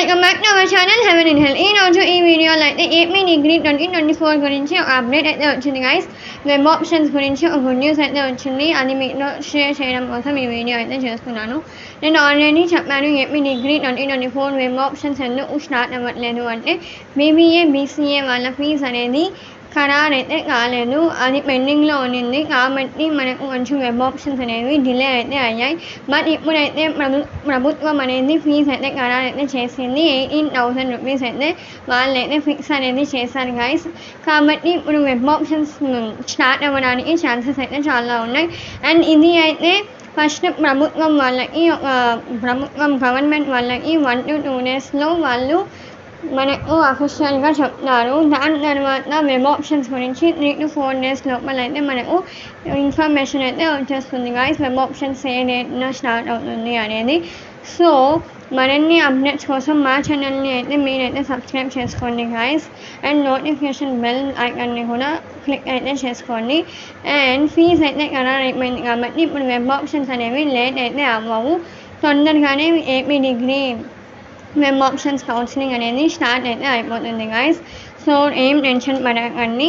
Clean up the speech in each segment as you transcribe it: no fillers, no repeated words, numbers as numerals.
Welcome back to our channel haven in హెల్. ఈరోజు ఈ వీడియోలో అయితే ఏపీ డిగ్రీ 2024 గురించి ఒక అప్డేట్ అయితే వచ్చింది గైస్. వెబ్ ఆప్షన్స్ గురించి ఒక గుడ్ న్యూస్ అయితే వచ్చింది. అది మీతో షేర్ చేయడం కోసం ఈ వీడియో అయితే చేస్తున్నాను. నేను ఆల్రెడీ చెప్పాను ఏపీ డిగ్రీ 2024 వెబ్ ఆప్షన్స్ ఎందుకు స్టార్ట్ అవ్వట్లేదు అంటే బీబీఏ బీసీఏ వాళ్ళ ఫీజు అనేది ఖరారైతే కాలేదు, అది పెండింగ్లో ఉన్నింది. కాబట్టి మనకు కొంచెం వెబ్ ఆప్షన్స్ అనేవి డిలే అయితే అయ్యాయి. బట్ ఇప్పుడైతే ప్రభుత్వం అనేది ఫీజు అయితే ఖరారైతే చేసింది. 18,000 రూపీస్ అయితే వాళ్ళైతే ఫిక్స్ అనేది చేశారు గైస్. కాబట్టి ఇప్పుడు వెబ్ ఆప్షన్స్ స్టార్ట్ అవ్వడానికి ఛాన్సెస్ అయితే చాలా ఉన్నాయి. అండ్ ఇది అయితే ఫస్ట్ గవర్నమెంట్ వాళ్ళకి 1 to 2 డేస్లో వాళ్ళు మనకు అఫీషియల్గా చెప్తారు. దాని తర్వాత వెబ్ ఆప్షన్స్ గురించి 3 to 4 డేస్ లోపల అయితే మనకు ఇన్ఫర్మేషన్ అయితే వచ్చేస్తుంది గైస్, వెబ్ ఆప్షన్స్ ఏ డేట్న స్టార్ట్ అవుతుంది అనేది. సో మరిన్ని అప్డేట్స్ కోసం మా ఛానల్ని అయితే మీరైతే సబ్స్క్రైబ్ చేసుకోండి గైస్. అండ్ నోటిఫికేషన్ బెల్ ఐకాన్ని కూడా క్లిక్ అయితే చేసుకోండి. అండ్ ఫీజ్ అయితే ఖరారు అయిపోయింది కాబట్టి ఇప్పుడు వెబ్ ఆప్షన్స్ అనేవి లేట్ అయితే అవ్వవు. తొందరగానే AP degree web options counselling అనేది స్టార్ట్ అయితే అయిపోతుంది గైస్. సో ఏం టెన్షన్ పడకండి,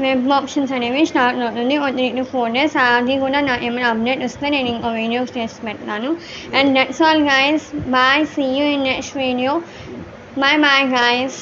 వెబ్ ఆప్షన్స్ అనేవి స్టార్ట్ అవుతుంది 3 to 4 డేస్. అది కూడా నాకు ఏమైనా అప్డేట్ వస్తే నేను ఇంకో వీడియోస్ చేసి పెడతాను. And that's all guys, bye, see you in next video. Bye bye guys.